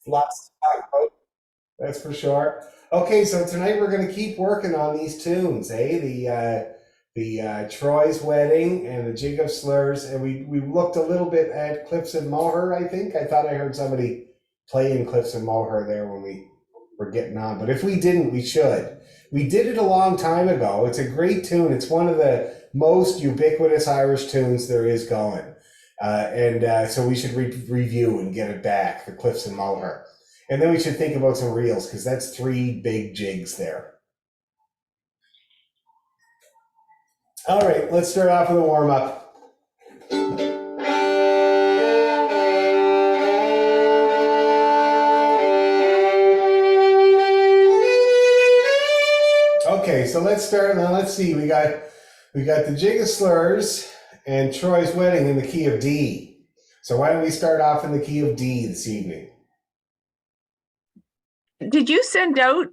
Lots to talk about, that's for sure. Okay, so tonight we're going to keep working on these tunes, eh? The Troy's Wedding and the Jig of Slurs, and we looked a little bit at Cliffs and Moher. I think I thought I heard somebody playing Cliffs and Moher there when we were getting on, but if we didn't, we should. We did it a long time ago. It's a great tune. It's one of the most ubiquitous Irish tunes there is going. And so we should review and get it back, the Cliffs and Moher. And then we should think about some reels because that's three big jigs there. All right, let's start off with a warm up. Okay, so let's start now. Let's see. We got the Jig of Slurs and Troy's Wedding in the key of D. So why don't we start off in the key of D this evening? Did you send out,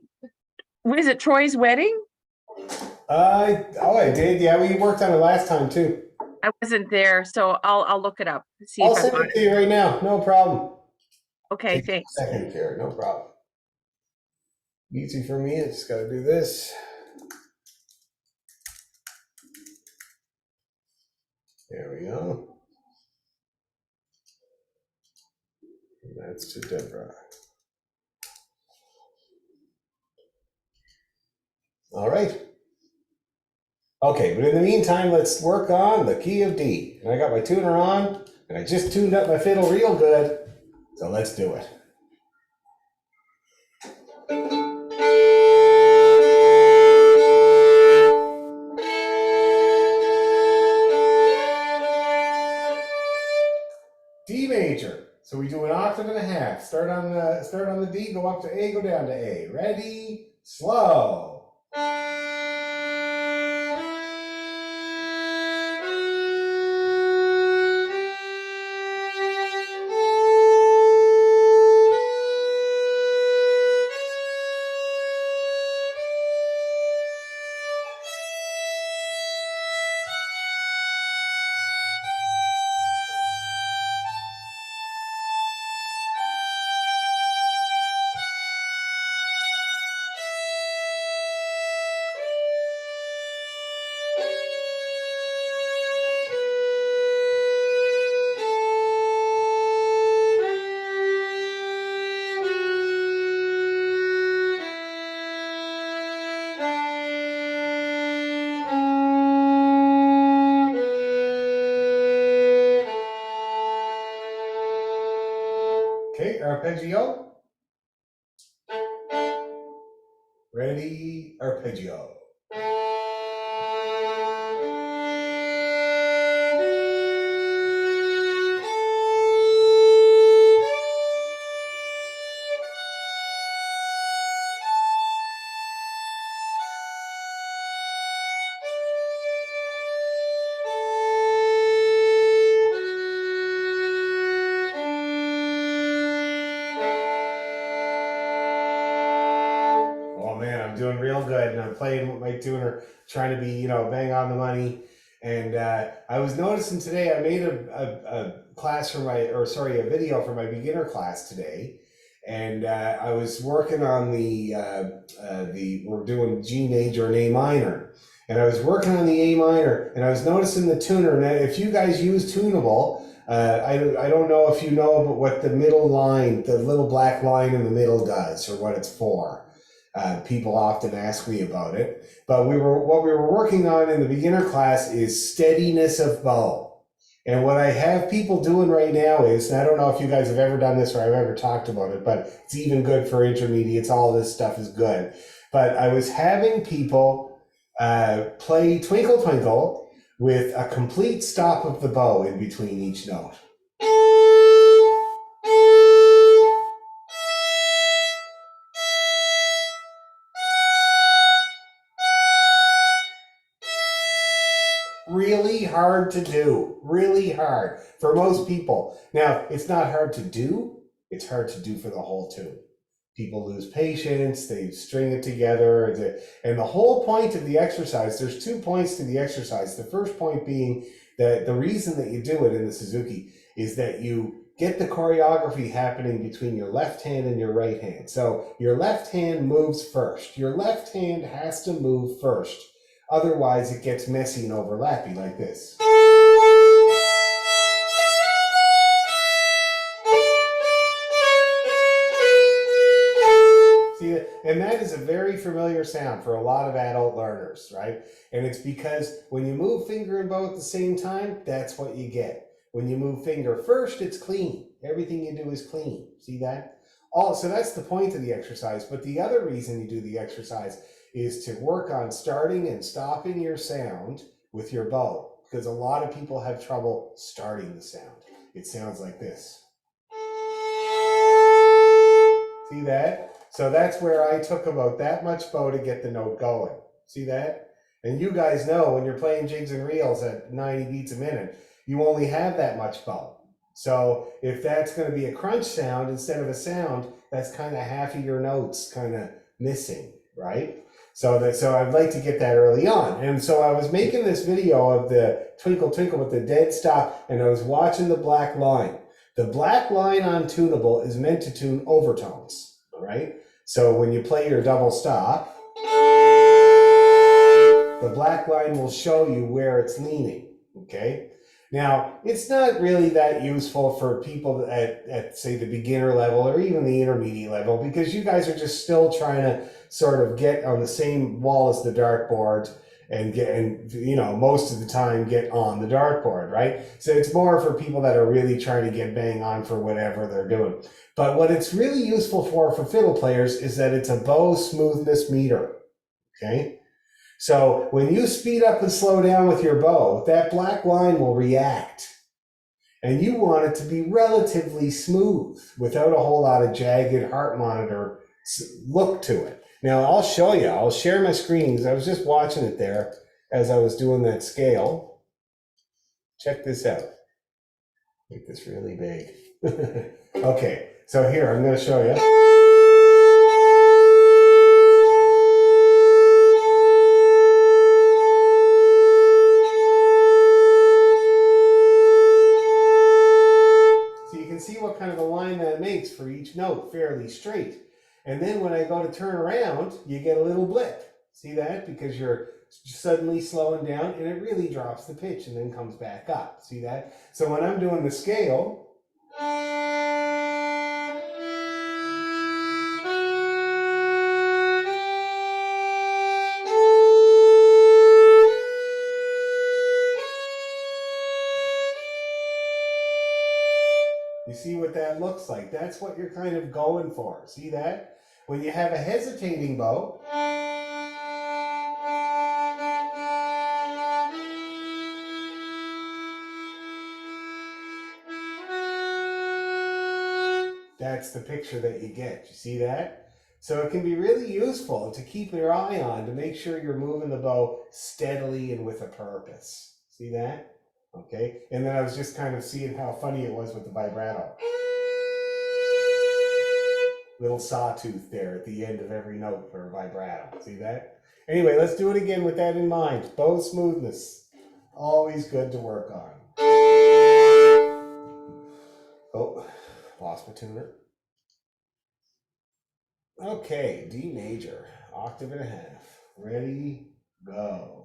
was it Troy's wedding? I did. Yeah, we worked on it last time too. I wasn't there, so I'll look it up. See I'll if I send got it to you right now. No problem. Okay, Take thanks. a second here. No problem. Easy for me. I just got to do this. There we go. And that's to Deborah. All right. Okay, but in the meantime, let's work on the key of D. And I got my tuner on, and I just tuned up my fiddle real good. So let's do it. D major. So we do an octave and a half. Start on the D, go up to A, go down to A. Ready? Slow. Okay, arpeggio. Ready, arpeggio. Oh man, I'm doing real good, and I'm playing with my tuner, trying to be, bang on the money. And I was noticing today, I made a class for a video for my beginner class today, and I was working on we're doing G major and A minor, and I was working on the A minor, and I was noticing the tuner. Now, if you guys use Tunable, I don't know if you know, but what the middle line, the little black line in the middle does, or what it's for. People often ask me about it, but what we were working on in the beginner class is steadiness of bow. And what I have people doing right now is, and I don't know if you guys have ever done this or I've ever talked about it, but it's even good for intermediates. All this stuff is good. But I was having people play Twinkle Twinkle with a complete stop of the bow in between each note. Really hard to do, really hard for most people. Now, it's not hard to do, it's hard to do for the whole tune. People lose patience, they string it together, and the whole point of the exercise, there's 2 points to the exercise. The first point being that the reason that you do it in the Suzuki is that you get the choreography happening between your left hand and your right hand. So your left hand moves first. Your left hand has to move first. Otherwise, it gets messy and overlappy like this. See, and that is a very familiar sound for a lot of adult learners, right? And it's because when you move finger and bow at the same time, that's what you get. When you move finger first, it's clean. Everything you do is clean. See that? So that's the point of the exercise. But the other reason you do the exercise is to work on starting and stopping your sound with your bow, because a lot of people have trouble starting the sound. It sounds like this. See that? So that's where I took about that much bow to get the note going. See that? And you guys know when you're playing jigs and reels at 90 beats a minute, you only have that much bow. So if that's going to be a crunch sound instead of a sound, that's kind of half of your notes kind of missing, right? So I'd like to get that early on. And so I was making this video of the twinkle twinkle with the dead stop, and I was watching the black line. The black line on tunable is meant to tune overtones, all right? So when you play your double stop, the black line will show you where it's leaning, okay? Now, it's not really that useful for people at say, the beginner level or even the intermediate level, because you guys are just still trying to sort of get on the same wall as the dartboard and you know, most of the time get on the dartboard, right? So it's more for people that are really trying to get bang on for whatever they're doing. But what it's really useful for fiddle players is that it's a bow smoothness meter, okay? So when you speed up and slow down with your bow, that black line will react. And you want it to be relatively smooth without a whole lot of jagged heart monitor look to it. Now I'll show you, I'll share my screen because I was just watching it there as I was doing that scale. Check this out. Make this really big. Okay, so here, I'm going to show you. So you can see what kind of a line that makes for each note, fairly straight. And then when I go to turn around, you get a little blip. See that? Because you're suddenly slowing down and it really drops the pitch and then comes back up. See that? So when I'm doing the scale, you see what that looks like? That's what you're kind of going for. See that? When you have a hesitating bow, that's the picture that you get. You see that? So it can be really useful to keep your eye on to make sure you're moving the bow steadily and with a purpose. See that? Okay. And then I was just kind of seeing how funny it was with the vibrato. Little sawtooth there at the end of every note for a vibrato. See that? Anyway, let's do it again with that in mind. Bow smoothness. Always good to work on. Oh, lost my tuner. Okay, D major, octave and a half. Ready, go.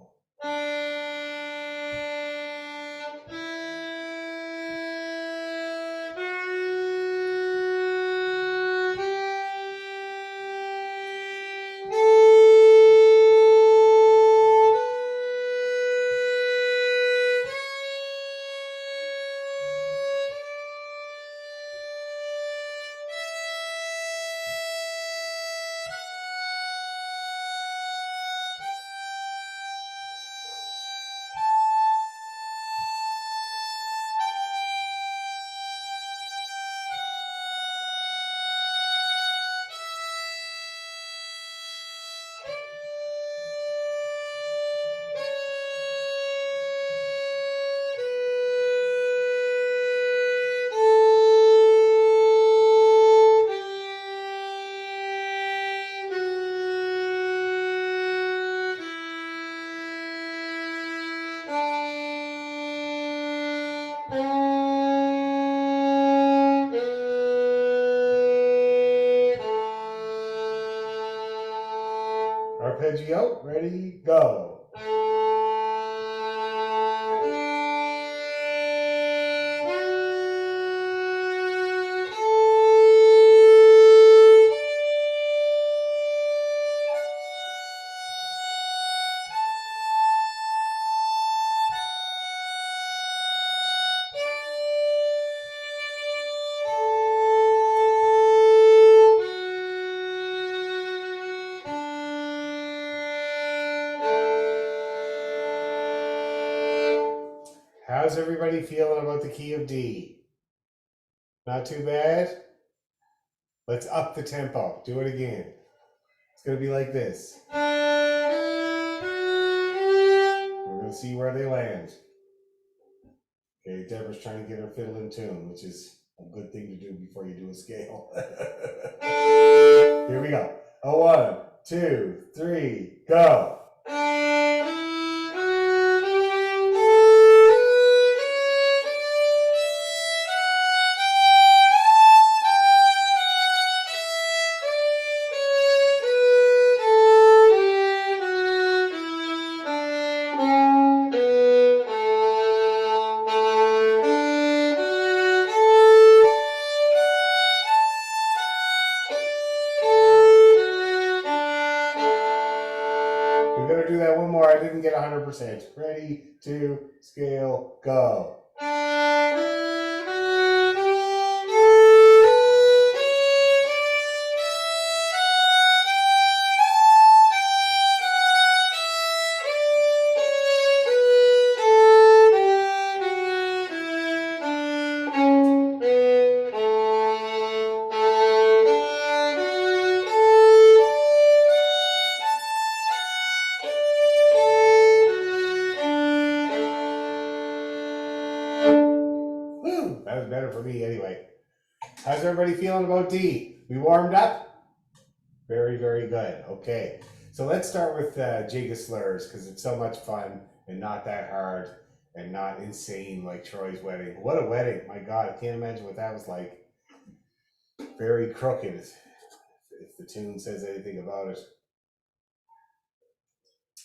arpeggio. Ready, go. How's everybody feeling about the key of D? Not too bad? Let's up the tempo. Do it again. It's going to be like this. We're going to see where they land. Okay, Deborah's trying to get her fiddle in tune, which is a good thing to do before you do a scale. Here we go. A 1, 2, 3, go. We're going to do that one more. I didn't get 100%. Ready, 2, scale, go. Woo! That was better for me anyway. How's everybody feeling about D? We warmed up? Very, very good. Okay. So let's start with Jig of Slurs because it's so much fun and not that hard and not insane like Troy's wedding. What a wedding. My God, I can't imagine what that was like. Very crooked, if the tune says anything about it.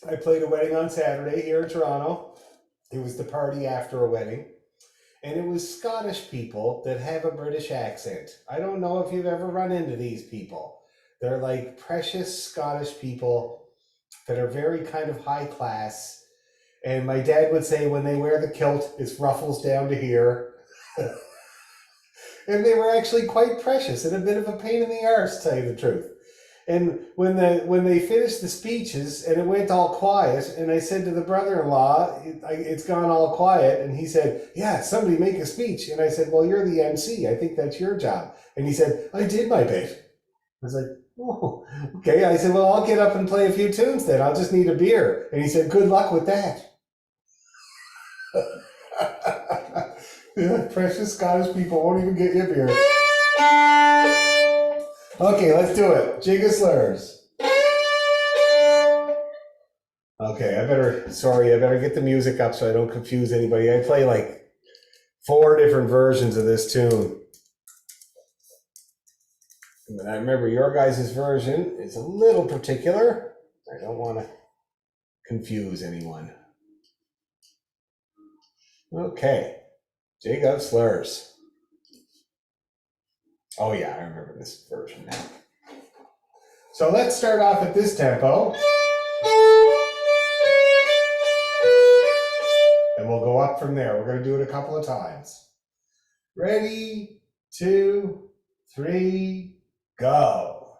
I played a wedding on Saturday here in Toronto. It was the party after a wedding. And it was Scottish people that have a British accent. I don't know if you've ever run into these people. They're like precious Scottish people that are very kind of high class. And my dad would say when they wear the kilt, it's ruffles down to here. And they were actually quite precious and a bit of a pain in the arse, to tell you the truth. And when they finished the speeches and it went all quiet, and I said to the brother-in-law, it's gone all quiet, and he said, yeah, somebody make a speech. And I said, well, you're the MC. I think that's your job. And he said, I did my bit. I was like, oh, okay. I said, well, I'll get up and play a few tunes then. I'll just need a beer. And he said, good luck with that. Yeah, precious Scottish people won't even get you a beer. Okay, let's do it. Jig of Slurs. Okay, I better get the music up so I don't confuse anybody. I play like 4 different versions of this tune. And I remember your guys' version is a little particular. I don't want to confuse anyone. Okay, Jig of Slurs. Oh yeah, I remember this version now. So let's start off at this tempo. And we'll go up from there. We're going to do it a couple of times. Ready, 2, 3, go.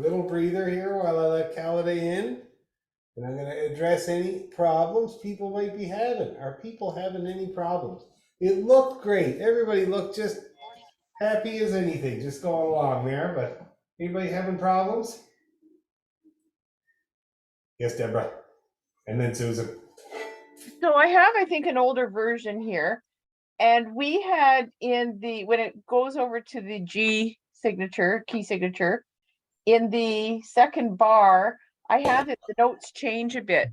little breather here while I let Calada in. And I'm going to address any problems people might be having. Are people having any problems? It looked great. Everybody looked just happy as anything, just going along there. But anybody having problems? Yes, Deborah. And then Susan. So I have, I think, an older version here. And we had in the, when it goes over to the G signature, key signature, in the second bar, I have it, the notes change a bit.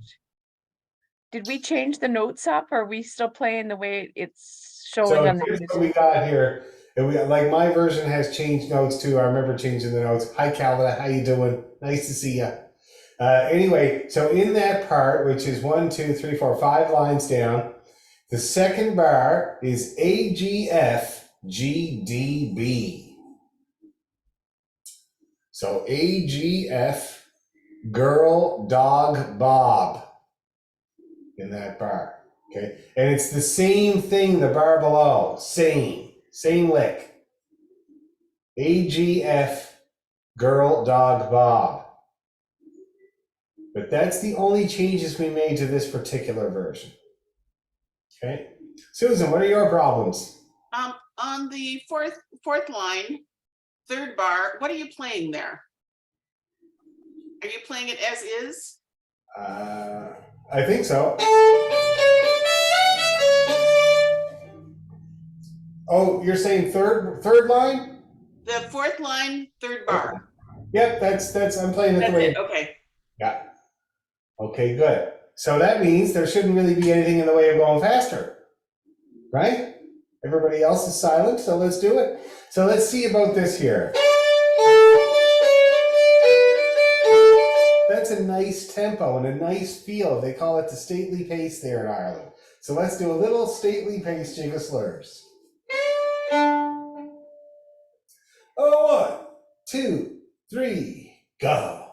Did we change the notes up? Or are we still playing the way it's showing So on the here's what music? we got here. And we, like my version has changed notes too. I remember changing the notes. Hi, Calada. How you doing? Nice to see you. Anyway, so in that part, which is 1, 2, 3, 4, 5 lines down, the second bar is AGFGDB. So AGF, girl, dog, Bob in that bar. Okay. And it's the same thing, the bar below. Same lick. AGF, girl, dog, Bob. But that's the only changes we made to this particular version. Okay. Susan, what are your problems? On the fourth line, third bar, what are you playing there? Are you playing it as is? I think so. Oh, you're saying third line? The fourth line, third bar. Yep, that's I'm playing it That's the way. it. Okay. Yeah. Okay, good. So that means there shouldn't really be anything in the way of going faster, right? Everybody else is silent, so let's do it. So let's see about this here. That's a nice tempo and a nice feel. They call it the stately pace there in Ireland. So let's do a little stately pace jig of slurs. Oh, 1, 2, 3, go.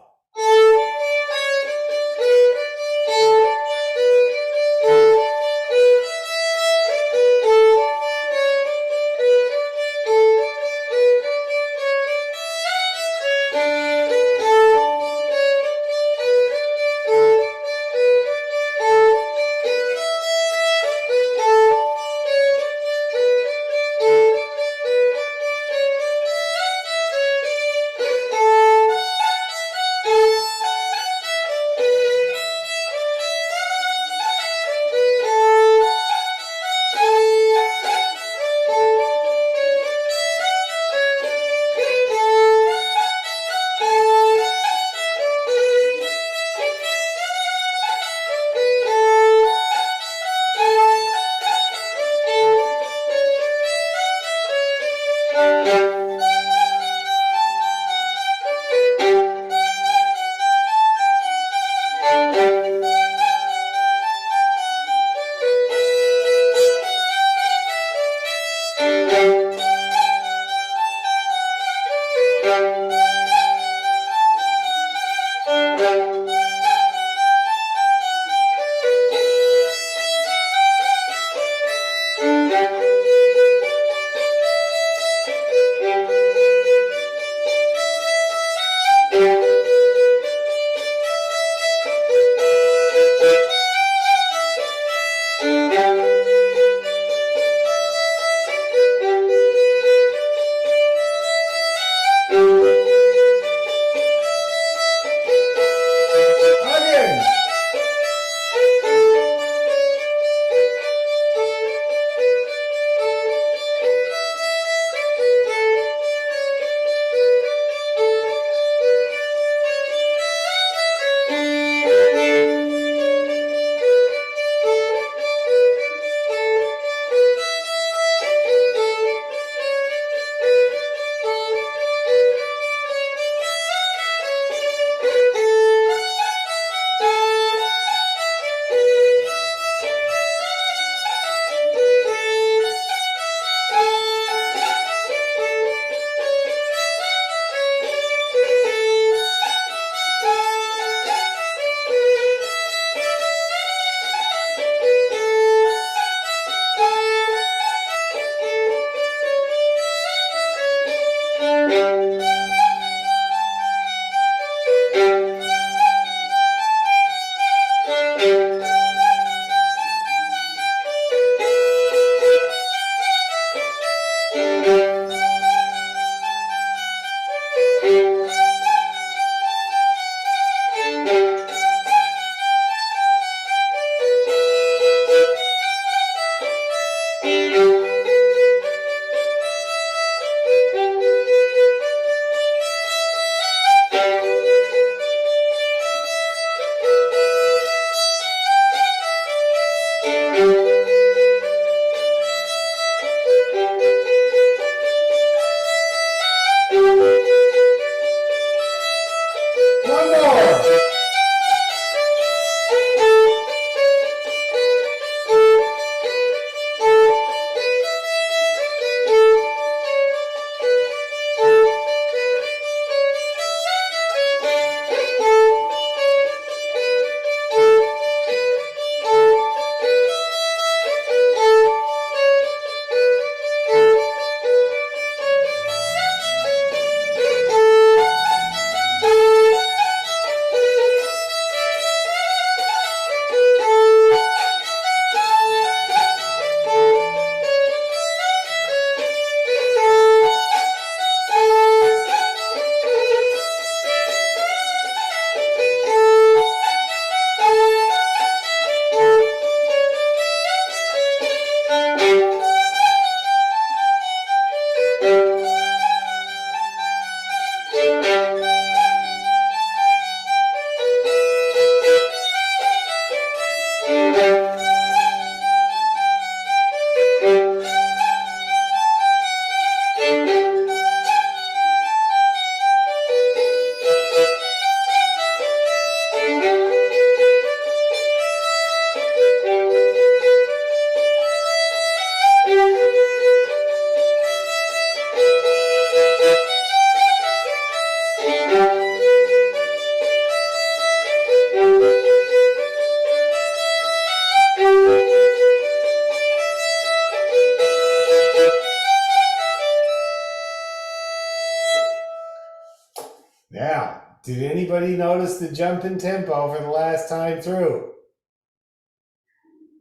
Now, did anybody notice the jump in tempo for the last time through?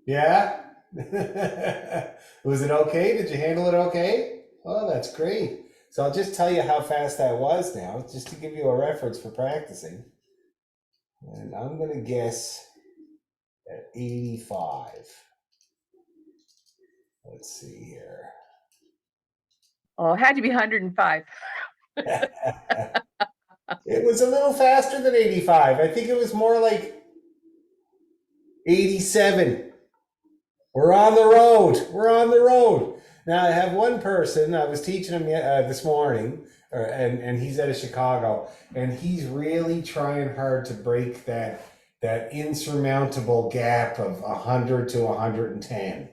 Yeah? Was it okay? Did you handle it okay? Oh, that's great. So I'll just tell you how fast that was now, just to give you a reference for practicing. And I'm going to guess at 85. Let's see here. Oh, it had to be 105. It was a little faster than 85. I think it was more like 87. We're on the road. We're on the road. Now, I have one person, I was teaching him this morning, and he's out of Chicago, and he's really trying hard to break that insurmountable gap of 100 to 110.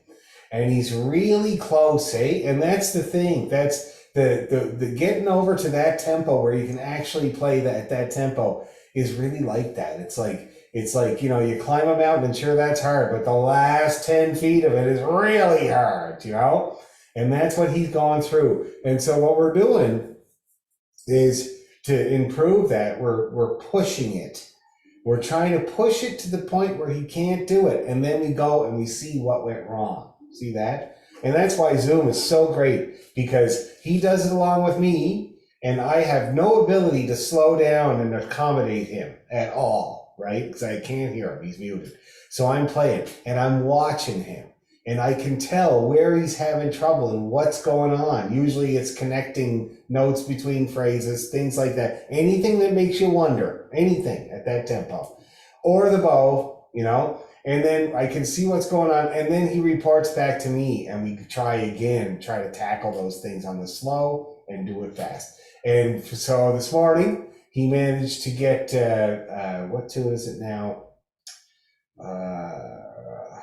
And he's really close, eh? And that's the thing. That's the getting over to that tempo where you can actually play that tempo is really like that. It's like, you know, you climb a mountain and sure, that's hard, but the last 10 feet of it is really hard, you know? And that's what he's gone through. And so what we're doing is to improve that, we're pushing it. We're trying to push it to the point where he can't do it. And then we go and we see what went wrong. See that? And that's why Zoom is so great, because he does it along with me, and I have no ability to slow down and accommodate him at all, right? Because I can't hear him. He's muted. So I'm playing and I'm watching him, and I can tell where he's having trouble and what's going on. Usually it's connecting notes between phrases, things like that. Anything that makes you wonder, anything at that tempo. Or the bow, you know, and then I can see what's going on. And then he reports back to me, and we try again, try to tackle those things on the slow and do it fast. And so this morning, he managed to get, what tune is it now? I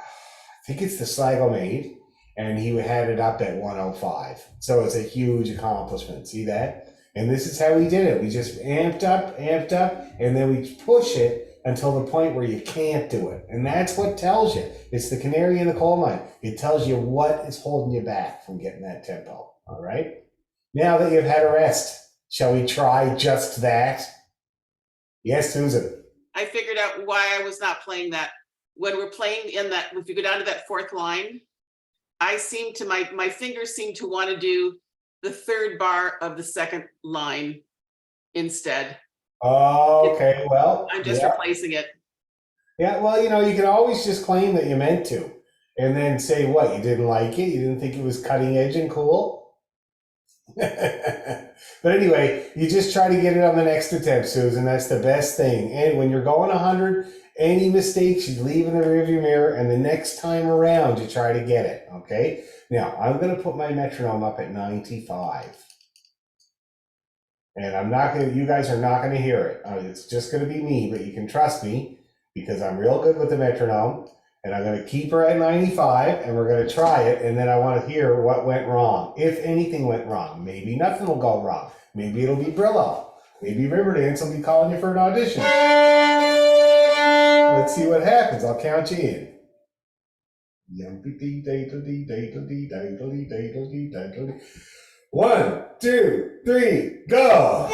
think it's the Sligo Maid, and he had it up at 105. So it's a huge accomplishment. See that? And this is how we did it. We just amped up, and then we push it until the point where you can't do it. And that's what tells you. It's the canary in the coal mine. It tells you what is holding you back from getting that tempo. All right? Now that you've had a rest, shall we try just that? Yes, Susan. I figured out why I was not playing that. When we're playing in that, if you go down to that fourth line, I seem to, my fingers seem to want to do the third bar of the second line instead. Oh, okay, well. I'm just replacing it. Yeah, well, you know, you can always just claim that you meant to, and then say what, you didn't like it, you didn't think it was cutting edge and cool. But anyway, you just try to get it on the next attempt, Susan. That's the best thing. And when you're going 100, any mistakes you leave in the rearview mirror, and the next time around you try to get it. Okay. Now I'm going to put my metronome up at 95. And I'm not going to, you guys are not going to hear it. It's just going to be me, but you can trust me because I'm real good with the metronome, and I'm going to keep her at 95, and we're going to try it. And then I want to hear what went wrong. If anything went wrong, maybe nothing will go wrong. Maybe it'll be Brillo. Maybe Riverdance will be calling you for an audition. Let's see what happens. I'll count you in. 1, 2, 3, go.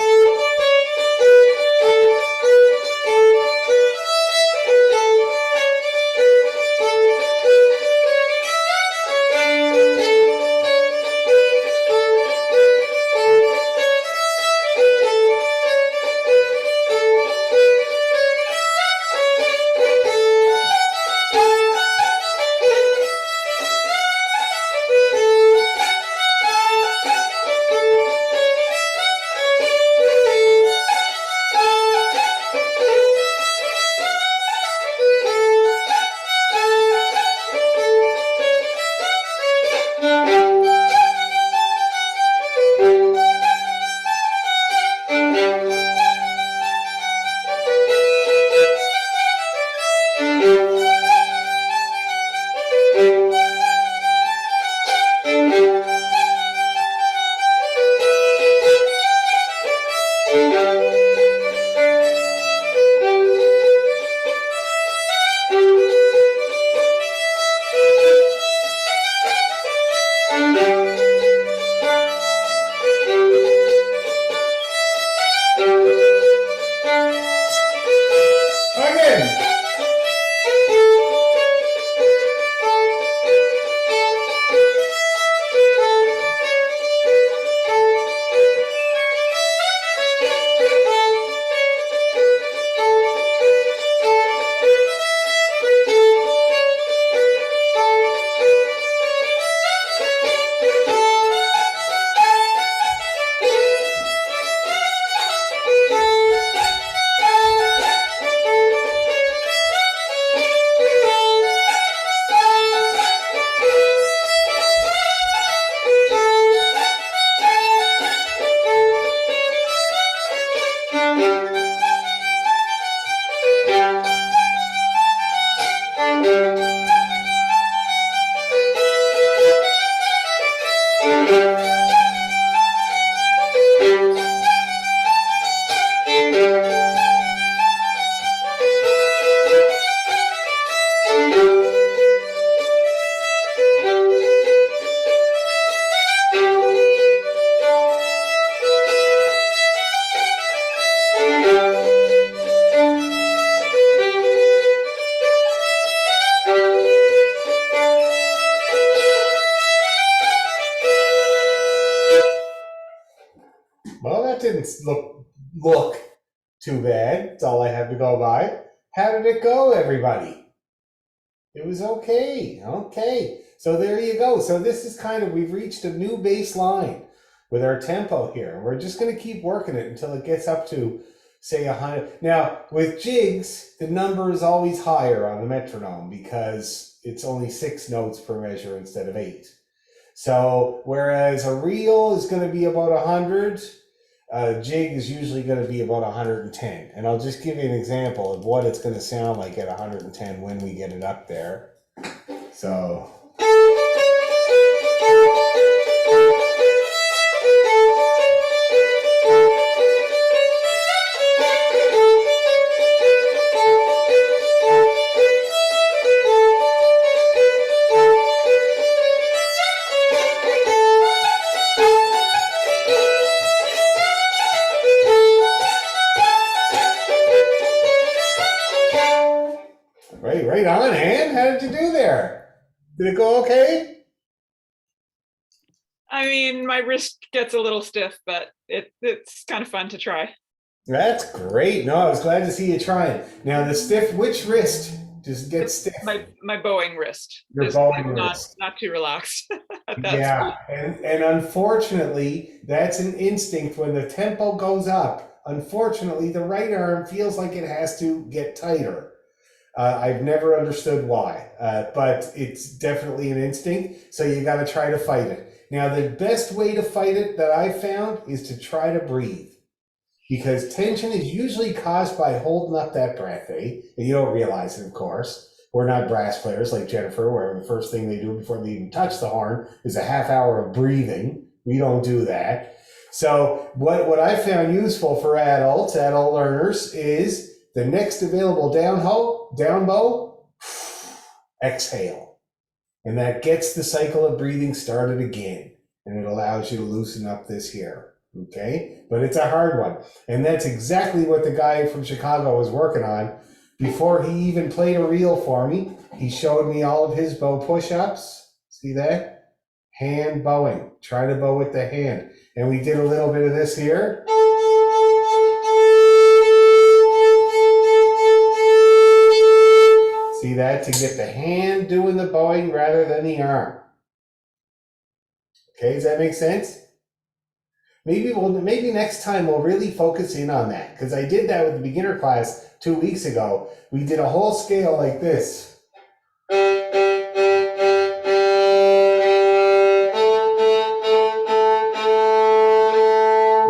that didn't look too bad. That's all I have to go by. How did it go, everybody? It was okay. Okay. So there you go. So this is we've reached a new baseline with our tempo here. We're just going to keep working it until it gets up to, say, 100. Now, with jigs, the number is always higher on the metronome because it's only 6 notes per measure instead of 8. So whereas a reel is going to be about 100, a jig is usually going to be about 110. And I'll just give you an example of what it's going to sound like at 110 when we get it up there. So. Right on, Ann. How did you do there? Did it go okay? I mean, my wrist gets a little stiff, but it's kind of fun to try. That's great. No, I was glad to see you trying. Now, which wrist just gets stiff? My bowing wrist. Your bowing wrist. Not too relaxed. Yeah, and unfortunately, that's an instinct when the tempo goes up. Unfortunately, the right arm feels like it has to get tighter. I've never understood why, but it's definitely an instinct, so you got to try to fight it. Now, the best way to fight it that I've found is to try to breathe, because tension is usually caused by holding up that breath, eh? And you don't realize it, of course. We're not brass players like Jennifer, where the first thing they do before they even touch the horn is a half hour of breathing. We don't do that. So what I found useful for adult learners is the next available down bow, exhale. And that gets the cycle of breathing started again. And it allows you to loosen up this here. Okay? But it's a hard one. And that's exactly what the guy from Chicago was working on. Before he even played a reel for me, he showed me all of his bow push-ups. See that? Hand bowing. Try to bow with the hand. And we did a little bit of this here. See that? To get the hand doing the bowing rather than the arm. Okay, does that make sense? Maybe next time we'll really focus in on that, because I did that with the beginner class 2 weeks ago. We did a whole scale like this.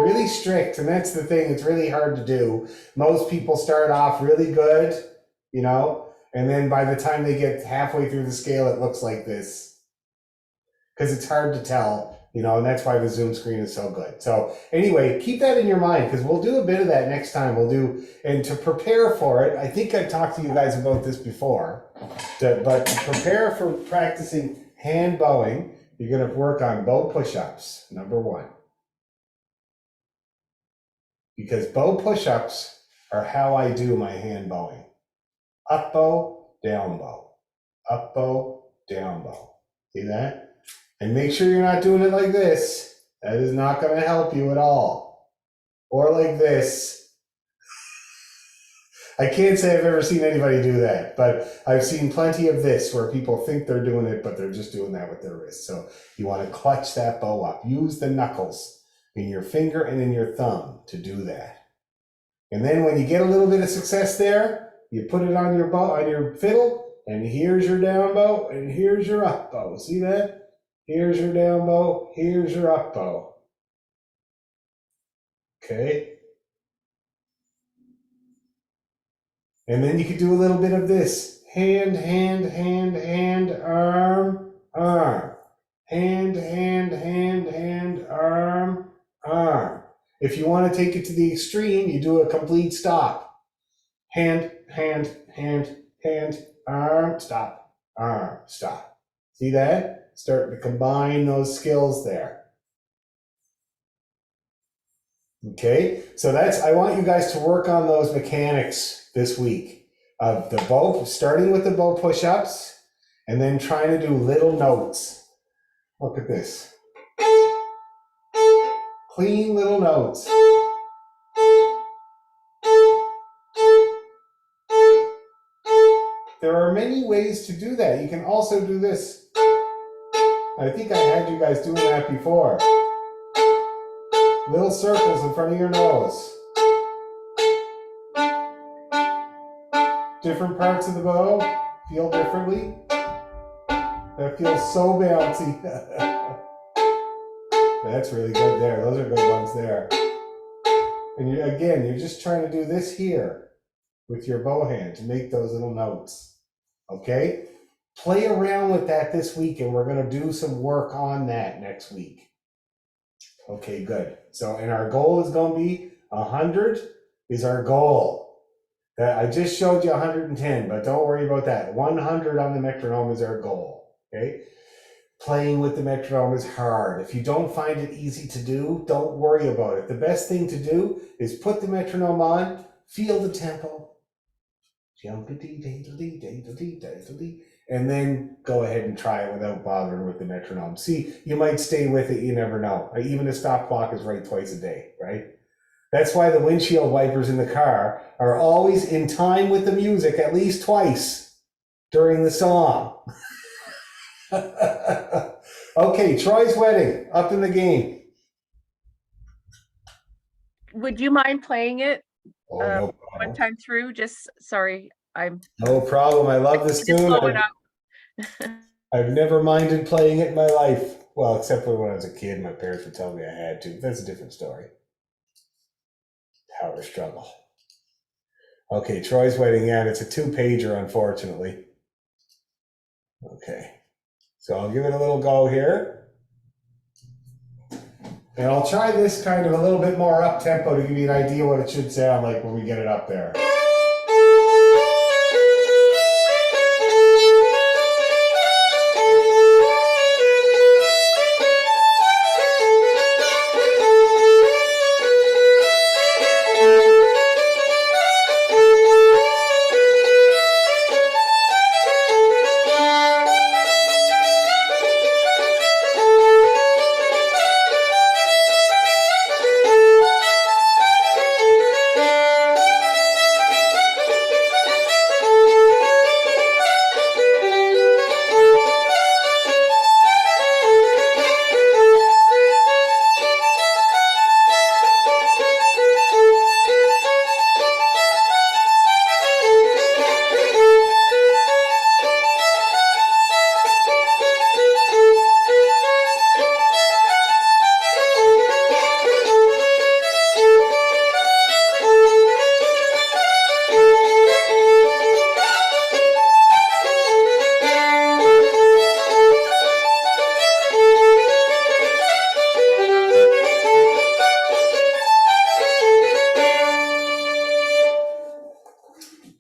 Really strict, and that's the thing, it's really hard to do. Most people start off really good, you know, and then by the time they get halfway through the scale, it looks like this. Because it's hard to tell. You know, and that's why the Zoom screen is so good. So anyway, keep that in your mind, because we'll do a bit of that next time. And to prepare for it, I think I've talked to you guys about this before, but to prepare for practicing hand bowing, you're going to work on bow push-ups, number 1. Because bow push-ups are how I do my hand bowing. Up bow, down bow. Up bow, down bow. See that? And make sure you're not doing it like this. That is not going to help you at all. Or like this. I can't say I've ever seen anybody do that, but I've seen plenty of this where people think they're doing it, but they're just doing that with their wrist. So you want to clutch that bow up. Use the knuckles in your finger and in your thumb to do that. And then when you get a little bit of success there, you put it on your bow, on your fiddle, and here's your down bow, and here's your up bow. See that? Here's your down bow, here's your up bow. Okay. And then you could do a little bit of this. Hand, hand, hand, hand, arm, arm. Hand, hand, hand, hand, arm, arm. If you want to take it to the extreme, you do a complete stop. Hand, hand, hand, hand, arm, stop, arm, stop. See that? Start to combine those skills there. Okay, so I want you guys to work on those mechanics this week of the bow, starting with the bow push-ups and then trying to do little notes. Look at this. Clean little notes. There are many ways to do that. You can also do this. I think I had you guys doing that before. Little circles in front of your nose. Different parts of the bow feel differently. That feels so bouncy. That's really good there. Those are good ones there. And you're just trying to do this here with your bow hand to make those little notes. Okay? Play around with that this week, and we're going to do some work on that next week. Okay, good. So, and our goal is going to be 100 is our goal. I just showed you 110, but don't worry about that. 100 on the metronome is our goal. Okay? Playing with the metronome is hard. If you don't find it easy to do, don't worry about it. The best thing to do is put the metronome on, feel the tempo, and then go ahead and try it without bothering with the metronome. See, you might stay with it, you never know. Even a stop clock is right twice a day, right? That's why the windshield wipers in the car are always in time with the music at least twice during the song. Okay, Troy's wedding, up in the game. Would you mind playing it Oh, no one problem. time through? Just sorry, I'm No problem. I love this just tune. slow it up. I've never minded playing it in my life. Well, except for when I was a kid, my parents would tell me I had to. That's a different story. Power struggle. Okay, Troy's wedding, yeah, and it's a 2-pager, unfortunately. Okay, so I'll give it a little go here. And I'll try this kind of a little bit more up tempo to give you an idea what it should sound like when we get it up there.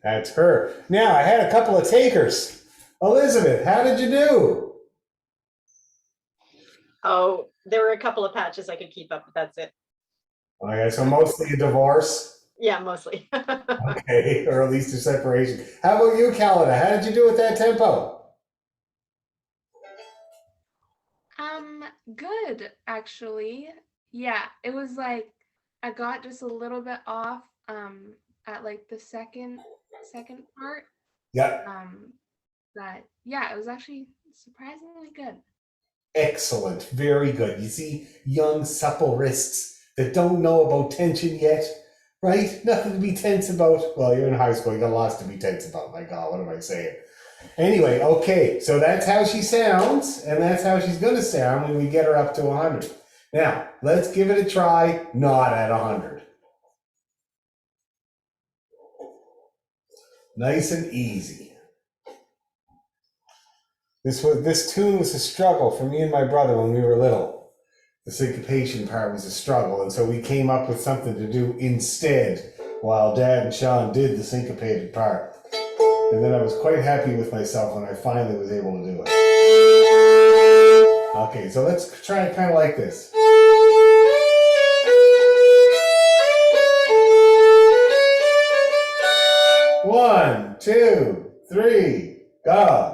That's her. Now, I had a couple of takers. Elizabeth, how did you do? Oh, there were a couple of patches I could keep up, but that's it. Okay, so mostly a divorce. Yeah, mostly. Okay, or at least a separation. How about you, Calida? How did you do with that tempo? Good, actually. Yeah, it was like I got just a little bit off at like the second part. Yeah, But yeah, it was actually surprisingly good. excellent. Very good. You see, young, supple wrists that don't know about tension yet, right? Nothing to be tense about. Well, you're in high school. You got lots to be tense about. My God, what am I saying? Anyway, okay, so that's how she sounds, and that's how she's going to sound when we get her up to 100. Now, let's give it a try, not at 100. Nice and easy. This tune was a struggle for me and my brother when we were little. The syncopation part was a struggle, and so we came up with something to do instead while Dad and Sean did the syncopated part. And then I was quite happy with myself when I finally was able to do it. Okay, so let's try it kind of like this. 1, 2, 3, go.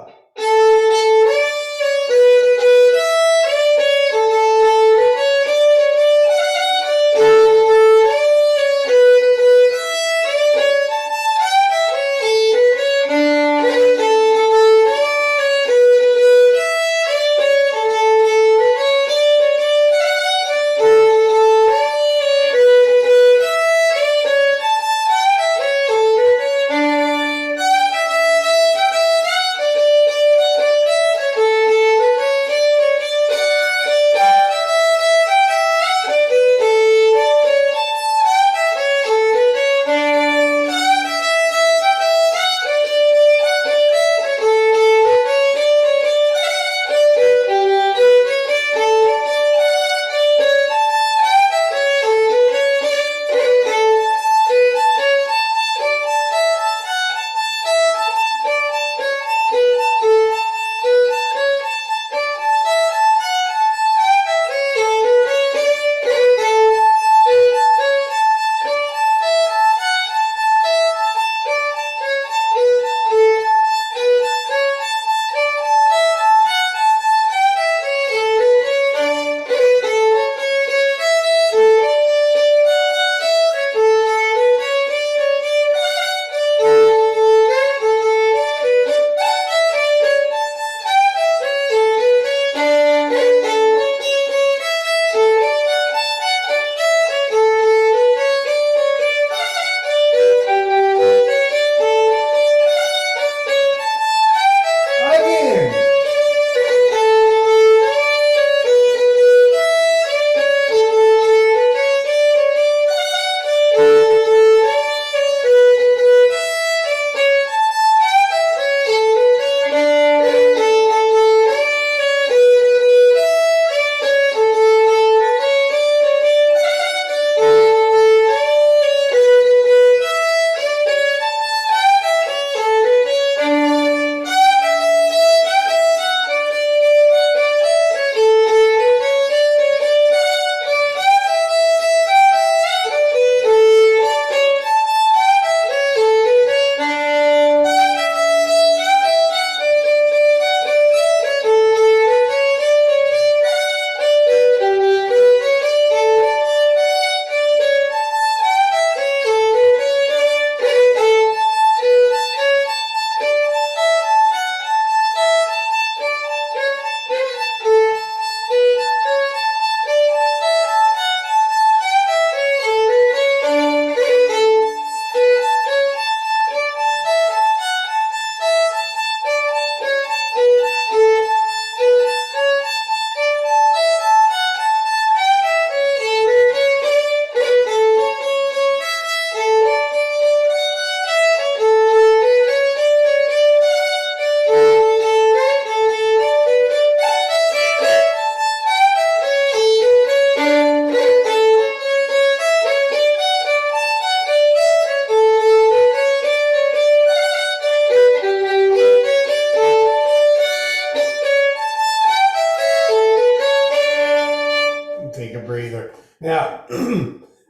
smoother. Now,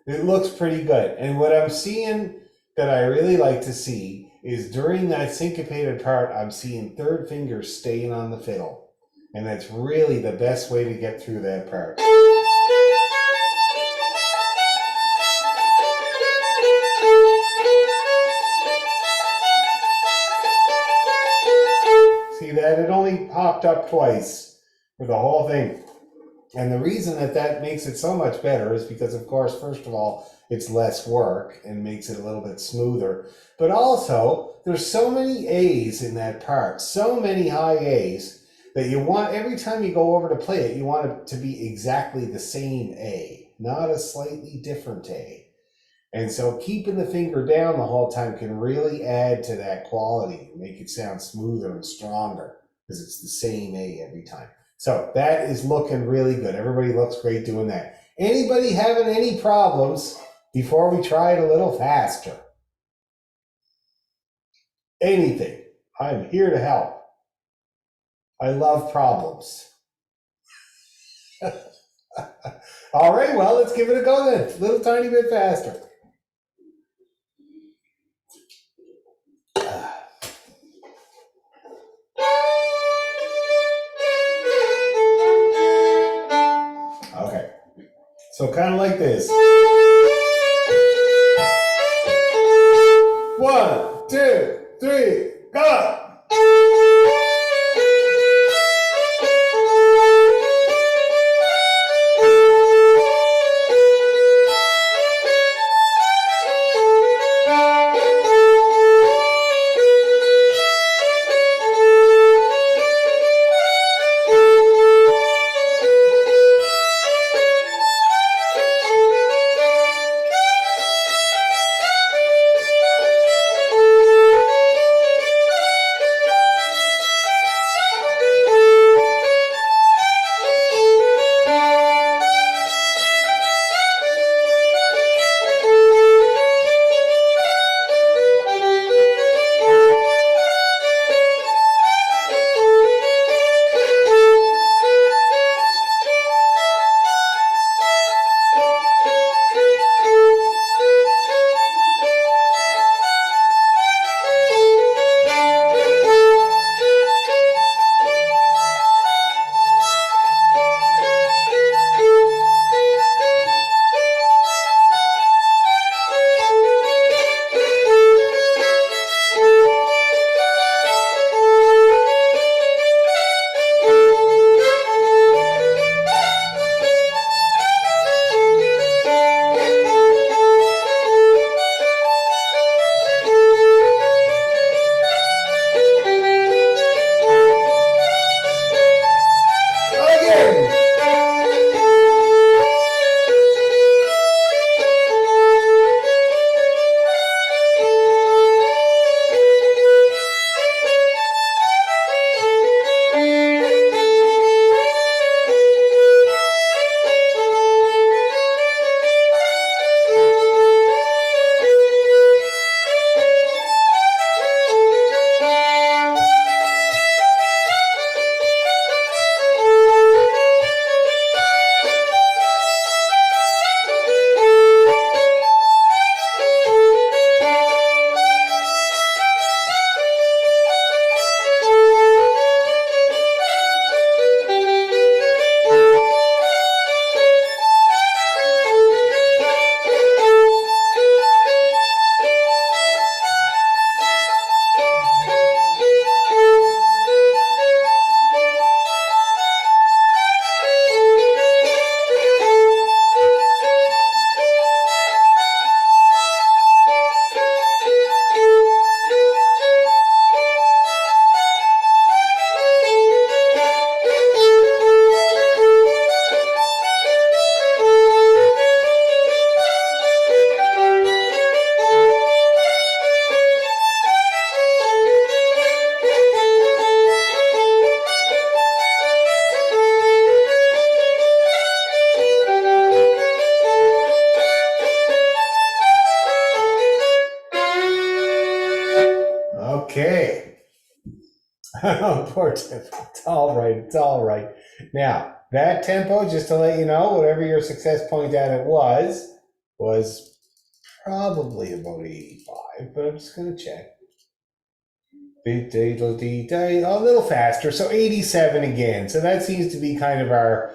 it looks pretty good. And what I'm seeing that I really like to see is during that syncopated part, I'm seeing third finger staying on the fiddle. And that's really the best way to get through that part. See that? It only popped up twice for the whole thing. And the reason that that makes it so much better is because, of course, first of all, it's less work and makes it a little bit smoother. But also, there's so many A's in that part, so many high A's, that you want, every time you go over to play it, you want it to be exactly the same A, not a slightly different A. And so keeping the finger down the whole time can really add to that quality, make it sound smoother and stronger, because it's the same A every time. So that is looking really good. Everybody looks great doing that. Anybody having any problems before we try it a little faster? Anything. I'm here to help. I love problems. All right, well, let's give it a go then. A little tiny bit faster. Okay, so kind of like this. 1, 2, 3, go! Okay. Oh, poor Tiff. It's all right. It's all right. Now, That tempo, just to let you know, whatever your success point at it was probably about 85, but I'm just going to check. A little faster, so 87 again. So that seems to be kind of our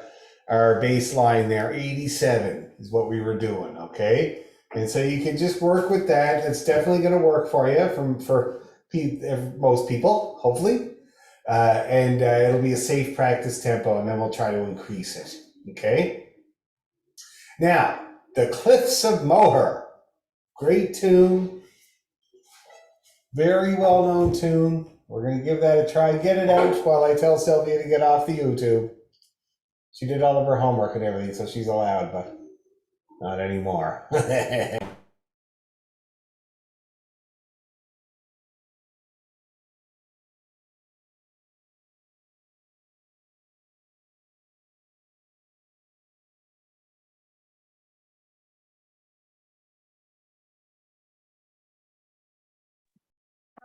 baseline there. 87 is what we were doing, okay? And so you can just work with that. It's definitely going to work for you for most people, hopefully. And it'll be a safe practice tempo, and then we'll try to increase it, okay? Now, the Cliffs of Moher. Great tune. Very well-known tune. We're going to give that a try. Get it out while I tell Sylvia to get off the YouTube. She did all of her homework and everything, so she's allowed, but not anymore.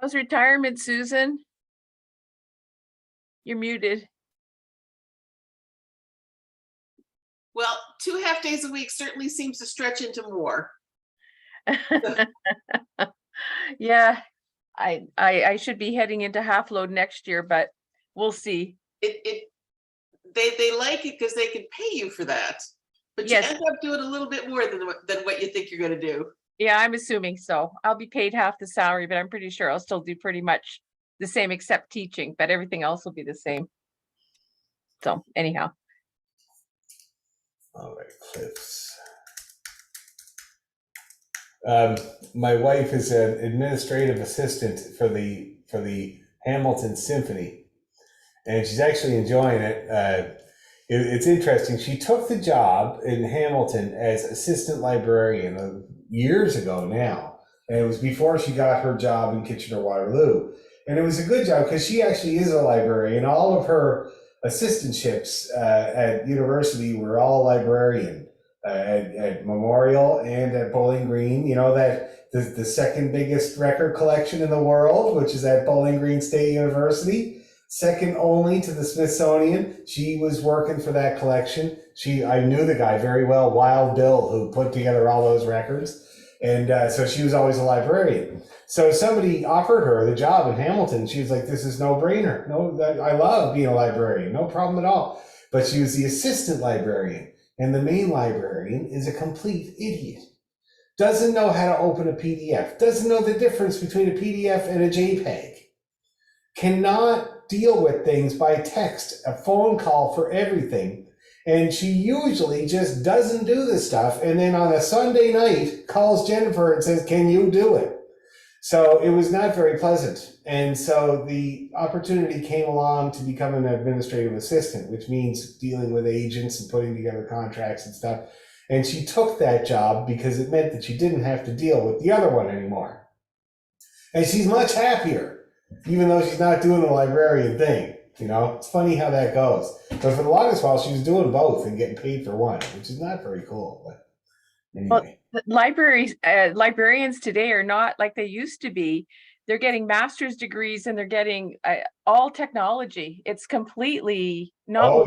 How's retirement, Susan? You're muted. Well, 2 half-days a week certainly seems to stretch into more. Yeah, I should be heading into half load next year, but we'll see. They like it because they can pay you for that, but you Yes. end up doing a little bit more than what you think you're going to do. Yeah, I'm assuming so. I'll be paid half the salary, but I'm pretty sure I'll still do pretty much the same except teaching, but everything else will be the same. So anyhow. All right, Cliffs. My wife is an administrative assistant for the Hamilton Symphony, and she's actually enjoying it. It's interesting. She took the job in Hamilton as assistant librarian years ago now, and it was before she got her job in Kitchener-Waterloo. And it was a good job because she actually is a librarian. All of her assistantships at university were all librarian. At Memorial and at Bowling Green, you know, that the second biggest record collection in the world, which is at Bowling Green State University, second only to the Smithsonian. She was working for that collection. I knew the guy very well, Wild Bill, who put together all those records. And so she was always a librarian. So somebody offered her the job in Hamilton. She was like, this is no brainer. No, I love being a librarian. No problem at all. But she was the assistant librarian. And the main librarian is a complete idiot. Doesn't know how to open a PDF. Doesn't know the difference between a PDF and a JPEG. Cannot deal with things by text, a phone call for everything. And she usually just doesn't do this stuff. And then on a Sunday night, calls Jennifer and says, can you do it? So it was not very pleasant. And so the opportunity came along to become an administrative assistant, which means dealing with agents and putting together contracts and stuff. And she took that job because it meant that she didn't have to deal with the other one anymore. And she's much happier, even though she's not doing the librarian thing. You know, it's funny how that goes. But for the longest while, she was doing both and getting paid for one, which is not very cool. But anyway. Librarians today are not like they used to be. They're getting master's degrees and they're getting all technology. It's completely not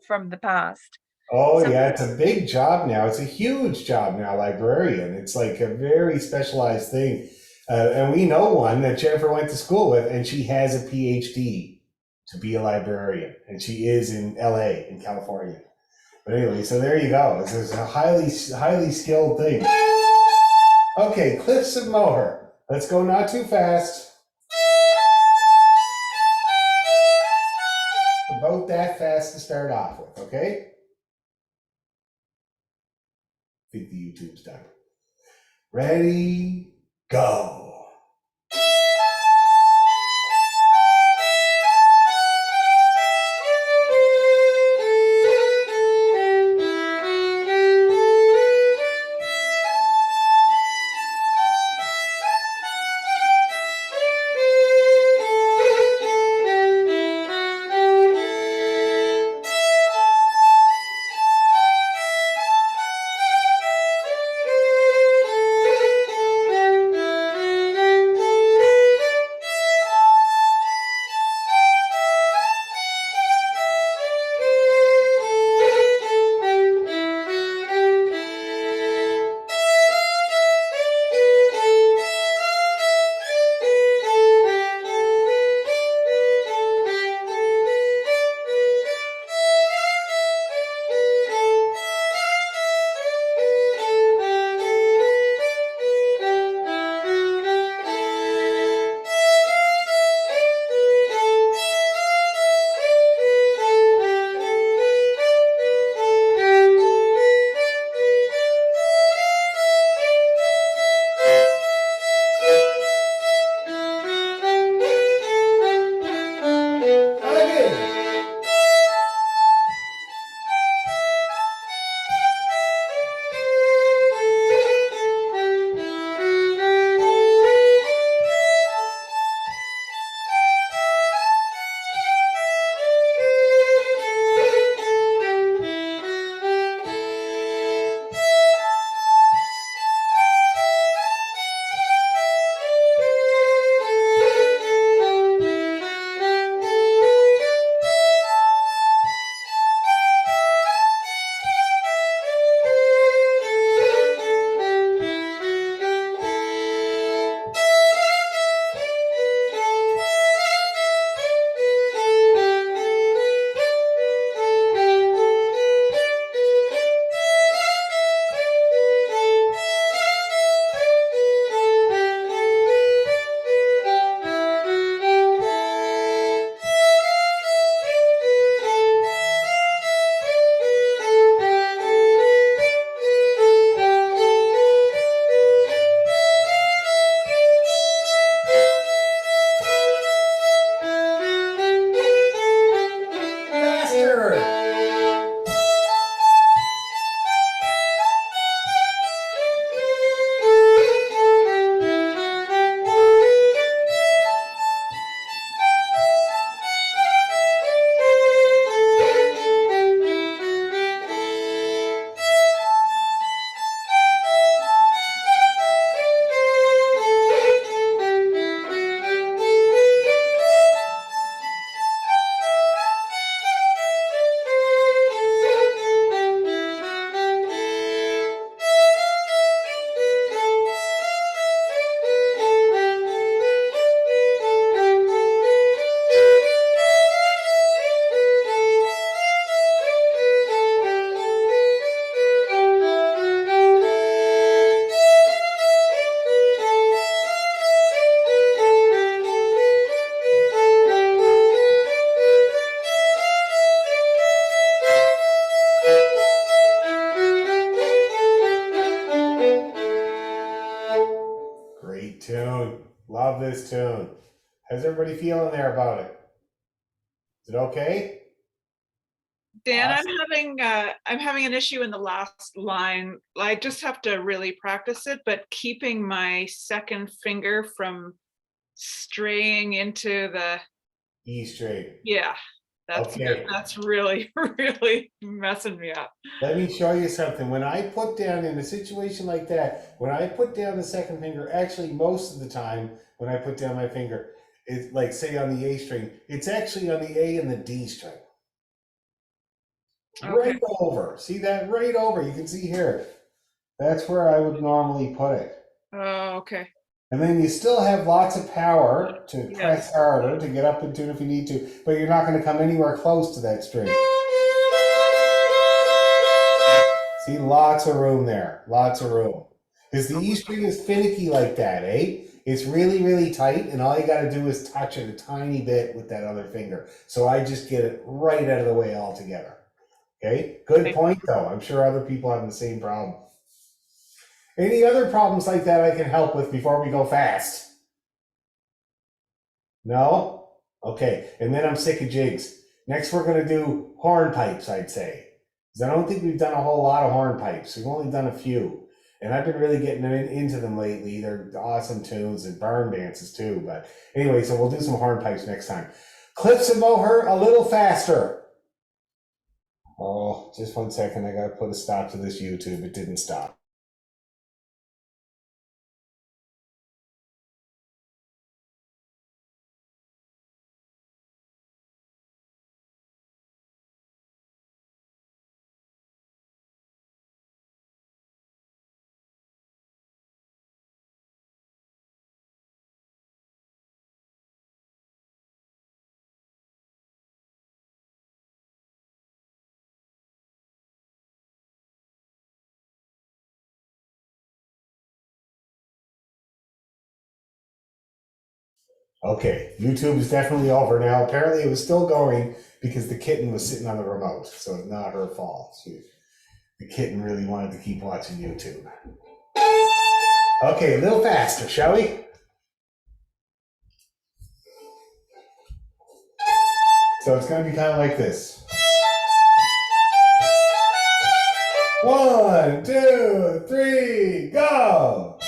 from the past. Yeah, it's a big job now. It's a huge job now, librarian. It's like a very specialized thing. And we know one that Jennifer went to school with, and she has a PhD to be a librarian. And she is in LA, in California. But anyway, so there you go. It's a highly skilled thing. Okay, Cliffs of Moher. Let's go not too fast. About that fast to start off with, okay? I think the YouTube's done. Ready, go. Love this tune. How's everybody feeling there about it? Is it okay? Dan, Awesome. I'm having an issue in the last line. I just have to really practice it, but keeping my second finger from straying into the, E string. yeah, Okay. that's really, really messing me up. Let me show you something. When I put down in a situation like that, when I put down the second finger, actually most of the time when I put down my finger, it's like say on the A string, it's actually on the A and the D string. Okay. Right over. See that? Right over. You can see here. That's where I would normally put it. Oh, okay. And then you still have lots of power to Yes. press harder to get up into it if you need to, but you're not going to come anywhere close to that string. See, lots of room there. Lots of room. Because the E string is finicky like that, eh? It's really, really tight, and all you got to do is touch it a tiny bit with that other finger. So I just get it right out of the way altogether. Okay? Good point, though. I'm sure other people have the same problem. Any other problems like that I can help with before we go fast? No? Okay. And then I'm sick of jigs. Next, we're going to do hornpipes, I'd say. Because I don't think we've done a whole lot of hornpipes. We've only done a few. And I've been really getting into them lately. They're awesome tunes and barn dances too. But anyway, so we'll do some hornpipes next time. Cliffs of Moher a little faster. Oh, just 1 second. I got to put a stop to this YouTube. It didn't stop. Okay, YouTube is definitely over now. Apparently, it was still going because the kitten was sitting on the remote, so it's not her fault. The kitten really wanted to keep watching YouTube. Okay, a little faster, shall we? So it's going to be kind of like this. 1, 2, 3, go!